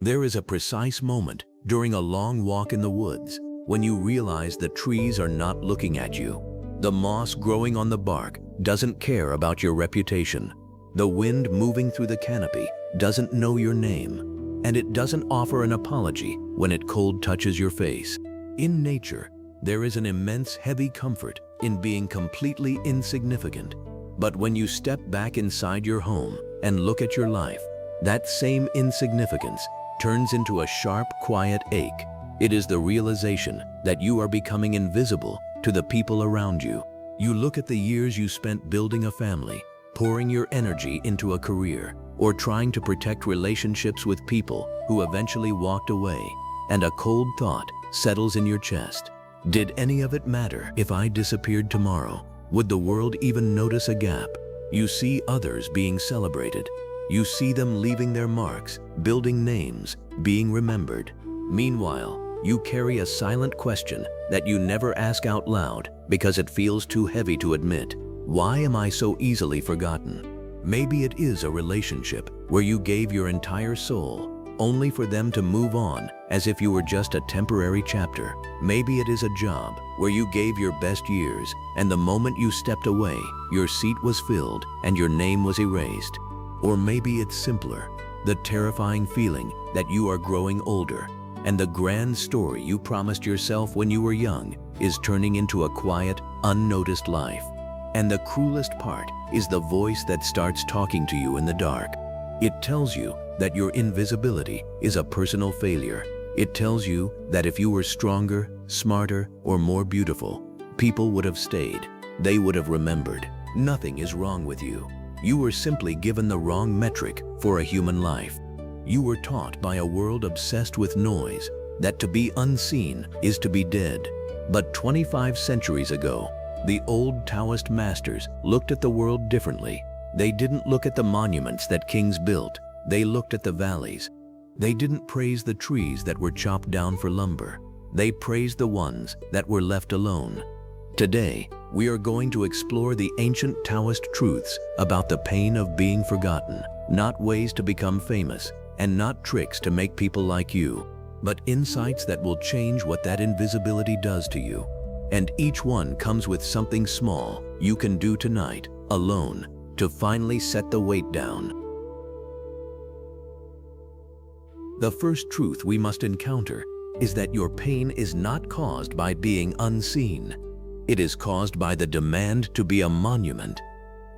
There is a precise moment during a long walk in the woods when you realize the trees are not looking at you. The moss growing on the bark doesn't care about your reputation. The wind moving through the canopy doesn't know your name, and it doesn't offer an apology when it cold touches your face. In nature, there is an immense heavy comfort in being completely insignificant. But when you step back inside your home and look at your life, that same insignificance turns into a sharp, quiet ache. It is the realization that you are becoming invisible to the people around you. You look at the years you spent building a family, pouring your energy into a career, or trying to protect relationships with people who eventually walked away, and a cold thought settles in your chest. Did any of it matter if I disappeared tomorrow? Would the world even notice a gap? You see others being celebrated. You see them leaving their marks, building names, being remembered. Meanwhile, you carry a silent question that you never ask out loud because it feels too heavy to admit. Why am I so easily forgotten? Maybe it is a relationship where you gave your entire soul, only for them to move on as if you were just a temporary chapter. Maybe it is a job where you gave your best years, and the moment you stepped away, your seat was filled and your name was erased. Or maybe it's simpler, the terrifying feeling that you are growing older, and the grand story you promised yourself when you were young is turning into a quiet, unnoticed life. And the cruelest part is the voice that starts talking to you in the dark. It tells you that your invisibility is a personal failure. It tells you that if you were stronger, smarter, or more beautiful, people would have stayed. They would have remembered. Nothing is wrong with you. You were simply given the wrong metric for a human life. You were taught by a world obsessed with noise that to be unseen is to be dead. But 25 centuries ago, the old Taoist masters looked at the world differently. They didn't look at the monuments that kings built. They looked at the valleys. They didn't praise the trees that were chopped down for lumber. They praised the ones that were left alone. Today, we are going to explore the ancient Taoist truths about the pain of being forgotten, not ways to become famous, and not tricks to make people like you, but insights that will change what that invisibility does to you. And each one comes with something small you can do tonight, alone, to finally set the weight down. The first truth we must encounter is that your pain is not caused by being unseen. It is caused by the demand to be a monument.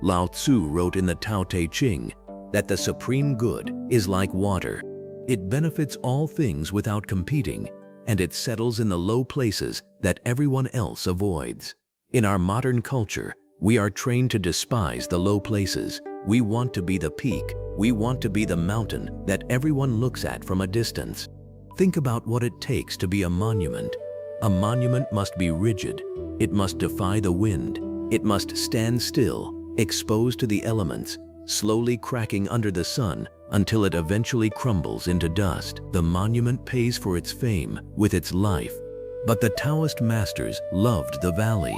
Lao Tzu wrote in the Tao Te Ching that the supreme good is like water. It benefits all things without competing, and it settles in the low places that everyone else avoids. In our modern culture, we are trained to despise the low places. We want to be the peak. We want to be the mountain that everyone looks at from a distance. Think about what it takes to be a monument. A monument must be rigid. It must defy the wind. It must stand still, exposed to the elements, slowly cracking under the sun until it eventually crumbles into dust. The monument pays for its fame with its life. But the Taoist masters loved the valley.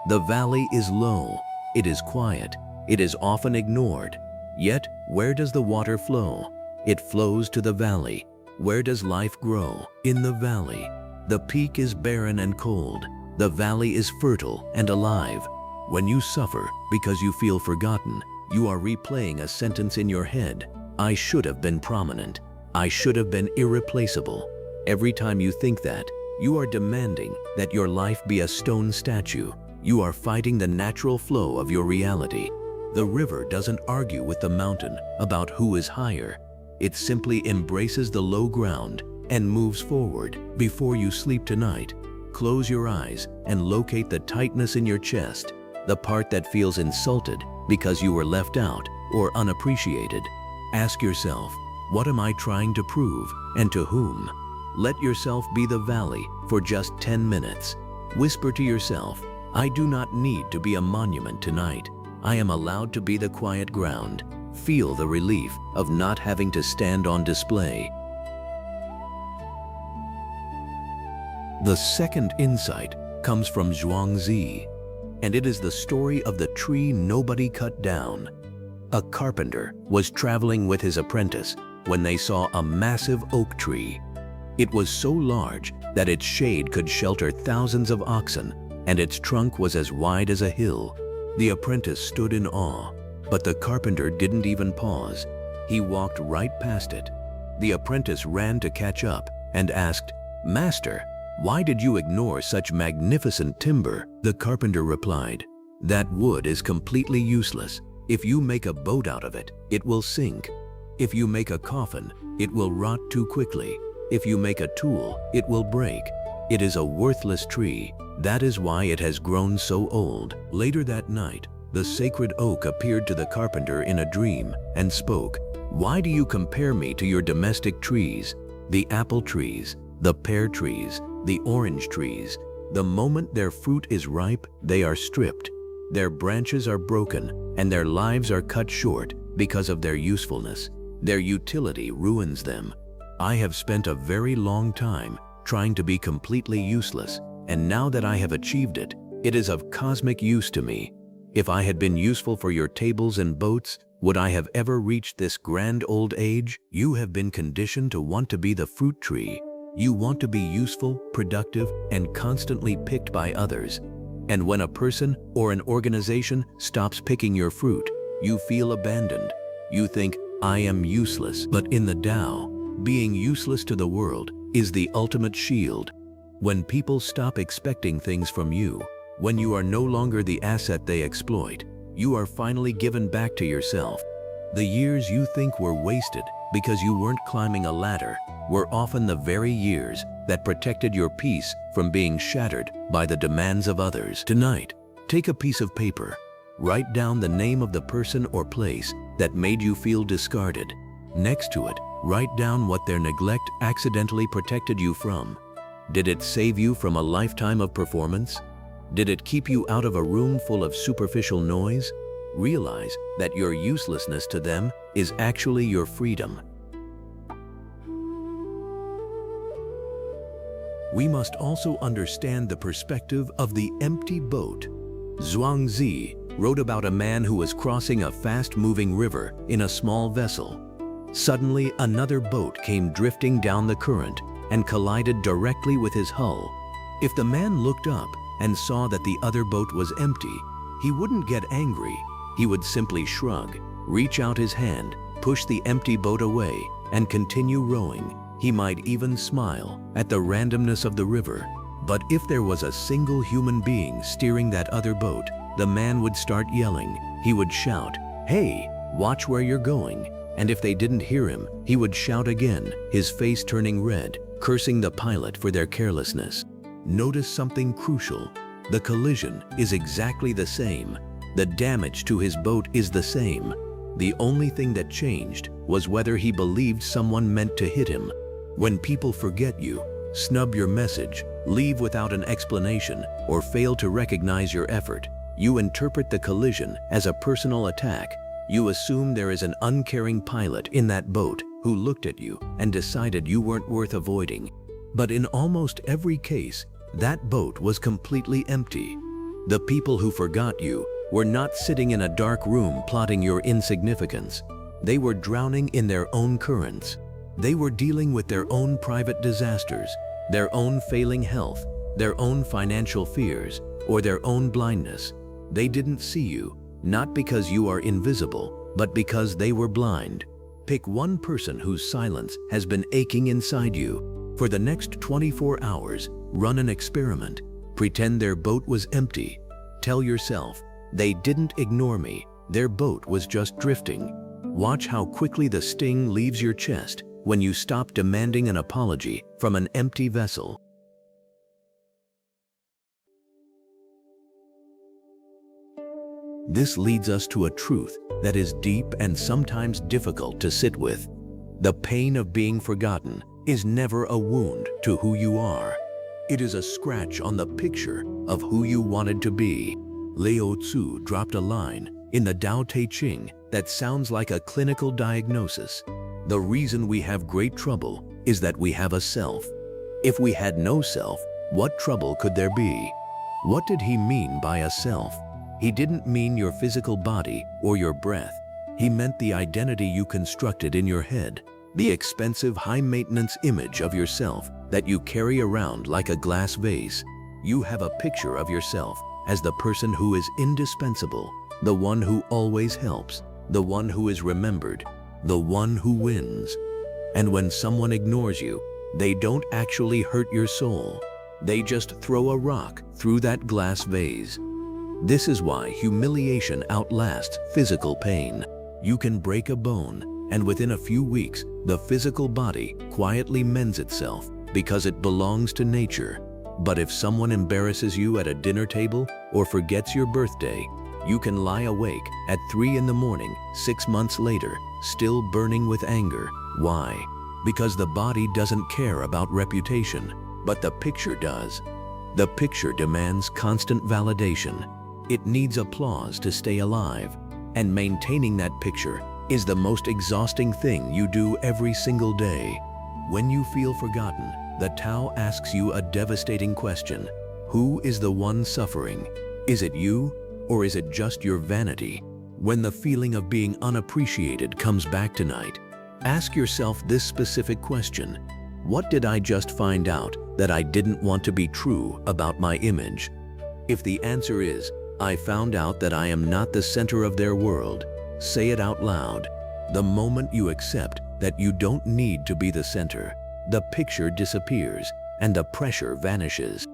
The valley is low. It is quiet. It is often ignored. Yet, where does the water flow? It flows to the valley. Where does life grow? In the valley. The peak is barren and cold. The valley is fertile and alive. When you suffer because you feel forgotten, you are replaying a sentence in your head. I should have been prominent. I should have been irreplaceable. Every time you think that, you are demanding that your life be a stone statue. You are fighting the natural flow of your reality. The river doesn't argue with the mountain about who is higher. It simply embraces the low ground and moves forward. Before you sleep tonight, close your eyes and locate the tightness in your chest, the part that feels insulted because you were left out or unappreciated. Ask yourself, what am I trying to prove and to whom? Let yourself be the valley for just 10 minutes. Whisper to yourself, I do not need to be a monument tonight. I am allowed to be the quiet ground. Feel the relief of not having to stand on display. The second insight comes from Zhuang, and it is the story of the tree nobody cut down. A carpenter was traveling with his apprentice, when they saw a massive oak tree. It was so large that its shade could shelter thousands of oxen, and its trunk was as wide as a hill. The apprentice stood in awe, but the carpenter didn't even pause. He walked right past it. The apprentice ran to catch up and asked, "Master, why did you ignore such magnificent timber?" The carpenter replied, "That wood is completely useless. If you make a boat out of it, it will sink. If you make a coffin, it will rot too quickly. If you make a tool, it will break. It is a worthless tree. That is why it has grown so old." Later that night, the sacred oak appeared to the carpenter in a dream and spoke, "Why do you compare me to your domestic trees? The apple trees, the pear trees, the orange trees. The moment their fruit is ripe, they are stripped. Their branches are broken, and their lives are cut short because of their usefulness. Their utility ruins them. I have spent a very long time trying to be completely useless, and now that I have achieved it, it is of cosmic use to me. If I had been useful for your tables and boats, would I have ever reached this grand old age? You have been conditioned to want to be the fruit tree. You want to be useful, productive, and constantly picked by others. And when a person or an organization stops picking your fruit, you feel abandoned. You think, I am useless. But in the Tao, being useless to the world is the ultimate shield. When people stop expecting things from you, when you are no longer the asset they exploit, you are finally given back to yourself. The years you think were wasted because you weren't climbing a ladder were often the very years that protected your peace from being shattered by the demands of others. Tonight, take a piece of paper. Write down the name of the person or place that made you feel discarded. Next to it, write down what their neglect accidentally protected you from. Did it save you from a lifetime of performance? Did it keep you out of a room full of superficial noise? Realize that your uselessness to them is actually your freedom. We must also understand the perspective of the empty boat. Zhuang wrote about a man who was crossing a fast-moving river in a small vessel. Suddenly, another boat came drifting down the current and collided directly with his hull. If the man looked up and saw that the other boat was empty, he wouldn't get angry. He would simply shrug, reach out his hand, push the empty boat away, and continue rowing. He might even smile at the randomness of the river. But if there was a single human being steering that other boat, the man would start yelling. He would shout, "Hey, watch where you're going." And if they didn't hear him, he would shout again, his face turning red, cursing the pilot for their carelessness. Notice something crucial. The collision is exactly the same. The damage to his boat is the same. The only thing that changed was whether he believed someone meant to hit him. When people forget you, snub your message, leave without an explanation, or fail to recognize your effort, you interpret the collision as a personal attack. You assume there is an uncaring pilot in that boat who looked at you and decided you weren't worth avoiding. But in almost every case, that boat was completely empty. The people who forgot you were not sitting in a dark room plotting your insignificance. They were drowning in their own currents. They were dealing with their own private disasters, their own failing health, their own financial fears, or their own blindness. They didn't see you, not because you are invisible, but because they were blind. Pick one person whose silence has been aching inside you. For the next 24 hours, run an experiment. Pretend their boat was empty. Tell yourself, they didn't ignore me, their boat was just drifting. Watch how quickly the sting leaves your chest when you stop demanding an apology from an empty vessel. This leads us to a truth that is deep and sometimes difficult to sit with. The pain of being forgotten is never a wound to who you are. It is a scratch on the picture of who you wanted to be. Lao Tzu dropped a line in the Tao Te Ching that sounds like a clinical diagnosis. The reason we have great trouble is that we have a self. If we had no self, what trouble could there be? What did he mean by a self? He didn't mean your physical body or your breath. He meant the identity you constructed in your head. The expensive, high-maintenance image of yourself that you carry around like a glass vase. You have a picture of yourself as the person who is indispensable, the one who always helps, the one who is remembered, the one who wins. And when someone ignores you, they don't actually hurt your soul. They just throw a rock through that glass vase. This is why humiliation outlasts physical pain. You can break a bone, and within a few weeks, the physical body quietly mends itself because it belongs to nature. But if someone embarrasses you at a dinner table or forgets your birthday, you can lie awake at 3 in the morning, 6 months later, still burning with anger. Why? Because the body doesn't care about reputation, but the picture does. The picture demands constant validation. It needs applause to stay alive, and maintaining that picture is the most exhausting thing you do every single day. When you feel forgotten, the Tao asks you a devastating question. Who is the one suffering? Is it you, or is it just your vanity? When the feeling of being unappreciated comes back tonight, ask yourself this specific question. What did I just find out that I didn't want to be true about my image? If the answer is, I found out that I am not the center of their world, say it out loud. The moment you accept that you don't need to be the center, the picture disappears and the pressure vanishes.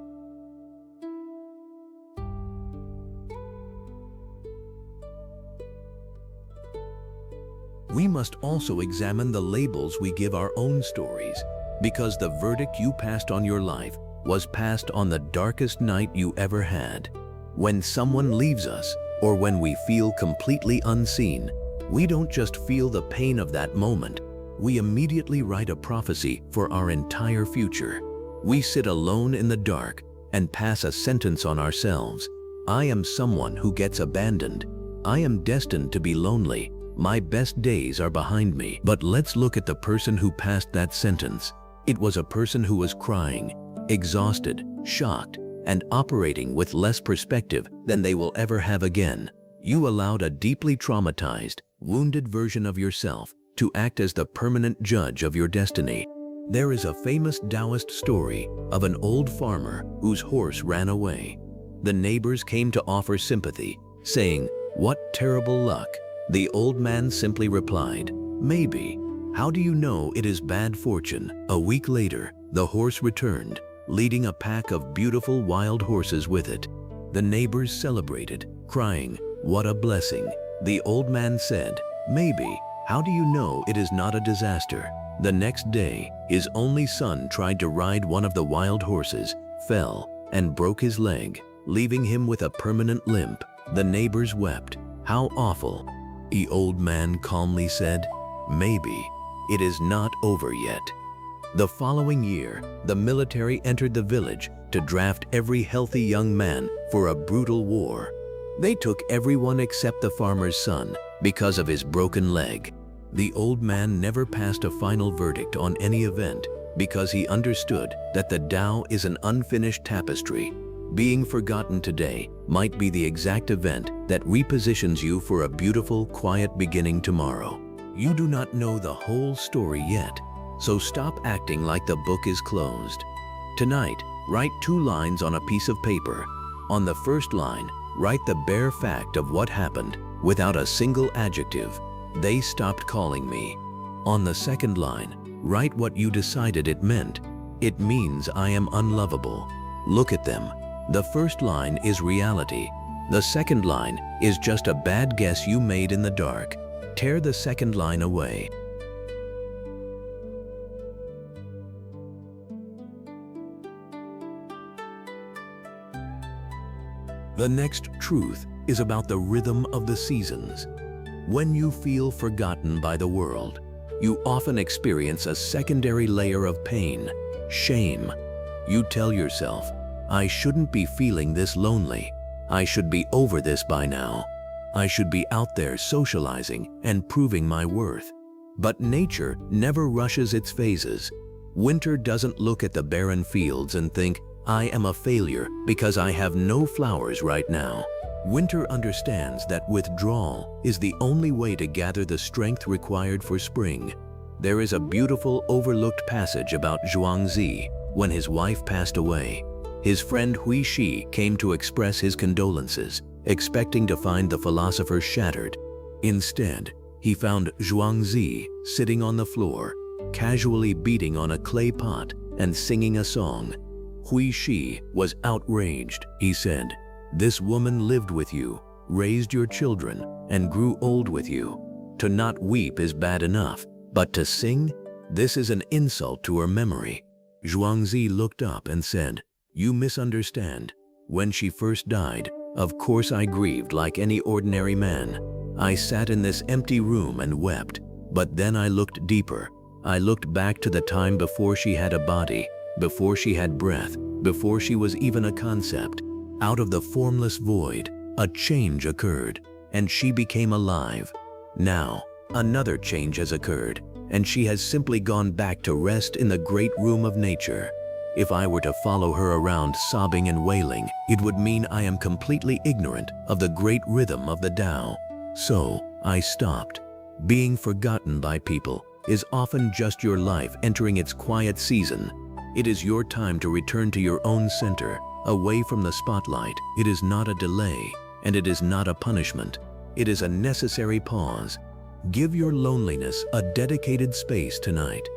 We must also examine the labels we give our own stories, because the verdict you passed on your life was passed on the darkest night you ever had. When someone leaves us, or when we feel completely unseen, we don't just feel the pain of that moment. We immediately write a prophecy for our entire future. We sit alone in the dark and pass a sentence on ourselves. I am someone who gets abandoned. I am destined to be lonely. My best days are behind me. But let's look at the person who passed that sentence. It was a person who was crying, exhausted, shocked, and operating with less perspective than they will ever have again. You allowed a deeply traumatized, wounded version of yourself to act as the permanent judge of your destiny. There is a famous Taoist story of an old farmer whose horse ran away. The neighbors came to offer sympathy, saying, "What terrible luck." The old man simply replied, "Maybe. How do you know it is bad fortune?" A week later, the horse returned, leading a pack of beautiful wild horses with it. The neighbors celebrated, crying, "What a blessing." The old man said, "Maybe. How do you know it is not a disaster?" The next day, his only son tried to ride one of the wild horses, fell, and broke his leg, leaving him with a permanent limp. The neighbors wept. "How awful." The old man calmly said, "Maybe. It is not over yet." The following year, the military entered the village to draft every healthy young man for a brutal war. They took everyone except the farmer's son because of his broken leg. The old man never passed a final verdict on any event because he understood that the Tao is an unfinished tapestry. Being forgotten today might be the exact event that repositions you for a beautiful, quiet beginning tomorrow. You do not know the whole story yet, so stop acting like the book is closed. Tonight, write 2 lines on a piece of paper. On the first line, write the bare fact of what happened without a single adjective. "They stopped calling me." On the second line, write what you decided it meant. "It means I am unlovable." Look at them. The first line is reality. The second line is just a bad guess you made in the dark. Tear the second line away. The next truth is about the rhythm of the seasons. When you feel forgotten by the world, you often experience a secondary layer of pain, shame. You tell yourself, "I shouldn't be feeling this lonely. I should be over this by now. I should be out there socializing and proving my worth." But nature never rushes its phases. Winter doesn't look at the barren fields and think, "I am a failure because I have no flowers right now." Winter understands that withdrawal is the only way to gather the strength required for spring. There is a beautiful overlooked passage about Zhuang when his wife passed away. His friend Hui Shi came to express his condolences, expecting to find the philosopher shattered. Instead, he found Zhuang sitting on the floor, casually beating on a clay pot and singing a song. Hui Shi was outraged. He said, "This woman lived with you, raised your children, and grew old with you. To not weep is bad enough, but to sing? This is an insult to her memory." Zhuang looked up and said, "You misunderstand. When she first died, of course I grieved like any ordinary man. I sat in this empty room and wept, but then I looked deeper. I looked back to the time before she had a body, before she had breath, before she was even a concept. Out of the formless void, a change occurred, and she became alive. Now, another change has occurred, and she has simply gone back to rest in the great room of nature. If I were to follow her around sobbing and wailing, it would mean I am completely ignorant of the great rhythm of the Tao. So, I stopped. Being forgotten by people is often just your life entering its quiet season. It is your time to return to your own center, away from the spotlight. It is not a delay, and it is not a punishment. It is a necessary pause. Give your loneliness a dedicated space tonight.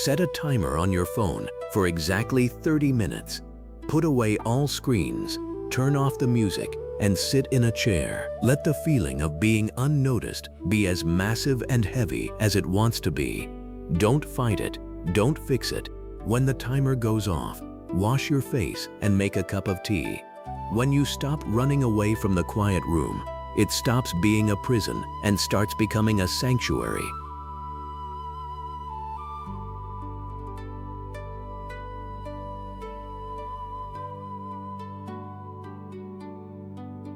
Set a timer on your phone for exactly 30 minutes. Put away all screens, turn off the music, and sit in a chair. Let the feeling of being unnoticed be as massive and heavy as it wants to be. Don't fight it, don't fix it. When the timer goes off, wash your face and make a cup of tea. When you stop running away from the quiet room, it stops being a prison and starts becoming a sanctuary.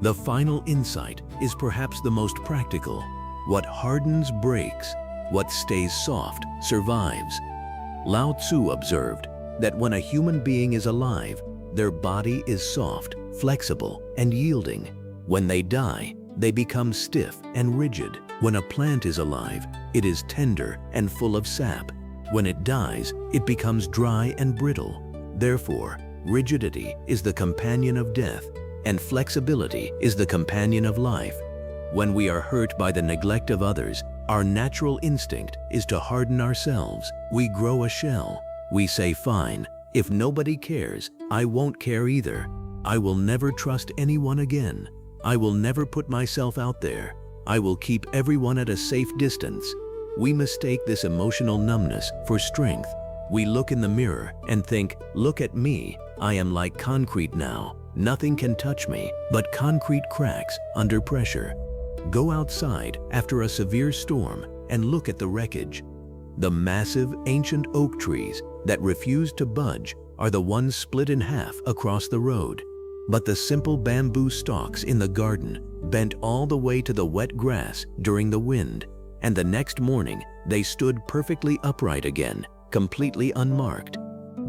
The final insight is perhaps the most practical. What hardens breaks, what stays soft survives. Lao Tzu observed that when a human being is alive, their body is soft, flexible, and yielding. When they die, they become stiff and rigid. When a plant is alive, it is tender and full of sap. When it dies, it becomes dry and brittle. Therefore, rigidity is the companion of death, and flexibility is the companion of life. When we are hurt by the neglect of others, our natural instinct is to harden ourselves. We grow a shell. We say, "Fine, if nobody cares, I won't care either. I will never trust anyone again. I will never put myself out there. I will keep everyone at a safe distance." We mistake this emotional numbness for strength. We look in the mirror and think, "Look at me, I am like concrete now. Nothing can touch me," but concrete cracks under pressure. Go outside after a severe storm and look at the wreckage. The massive ancient oak trees that refuse to budge are the ones split in half across the road. But the simple bamboo stalks in the garden bent all the way to the wet grass during the wind, and the next morning they stood perfectly upright again, completely unmarked.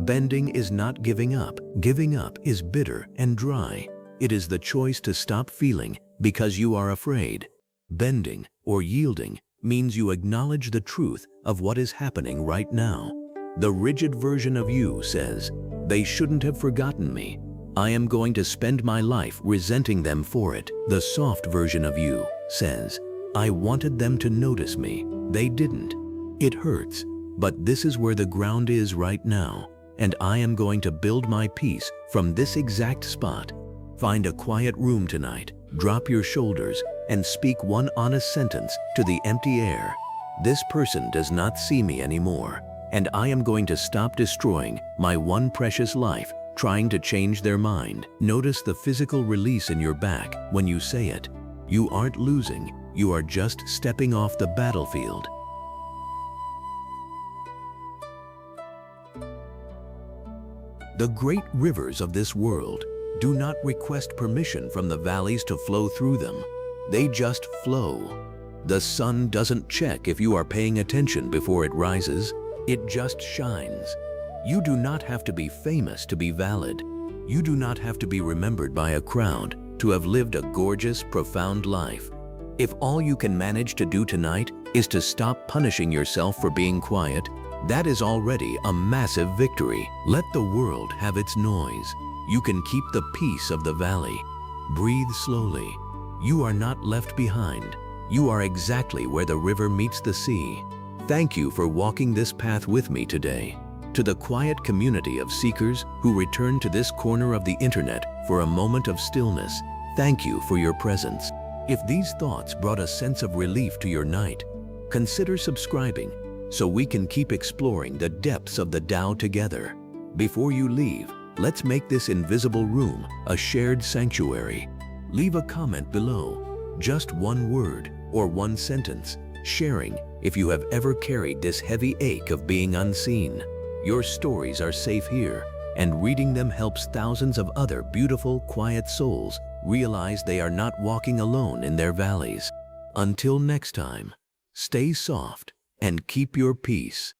Bending is not giving up. Giving up is bitter and dry. It is the choice to stop feeling because you are afraid. Bending or yielding means you acknowledge the truth of what is happening right now. The rigid version of you says, "They shouldn't have forgotten me. I am going to spend my life resenting them for it." The soft version of you says, "I wanted them to notice me. They didn't. It hurts, but this is where the ground is right now, and I am going to build my peace from this exact spot." Find a quiet room tonight, drop your shoulders, and speak one honest sentence to the empty air. "This person does not see me anymore, and I am going to stop destroying my one precious life trying to change their mind." Notice the physical release in your back when you say it. You aren't losing, you are just stepping off the battlefield. The great rivers of this world do not request permission from the valleys to flow through them. They just flow. The sun doesn't check if you are paying attention before it rises. It just shines. You do not have to be famous to be valid. You do not have to be remembered by a crowd to have lived a gorgeous, profound life. If all you can manage to do tonight is to stop punishing yourself for being quiet. That is already a massive victory. Let the world have its noise. You can keep the peace of the valley. Breathe slowly. You are not left behind. You are exactly where the river meets the sea. Thank you for walking this path with me today. To the quiet community of seekers who return to this corner of the internet for a moment of stillness, thank you for your presence. If these thoughts brought a sense of relief to your night, consider subscribing so we can keep exploring the depths of the Tao together. Before you leave, let's make this invisible room a shared sanctuary. Leave a comment below, just one word or one sentence, sharing if you have ever carried this heavy ache of being unseen. Your stories are safe here, and reading them helps thousands of other beautiful, quiet souls realize they are not walking alone in their valleys. Until next time, stay soft and keep your peace.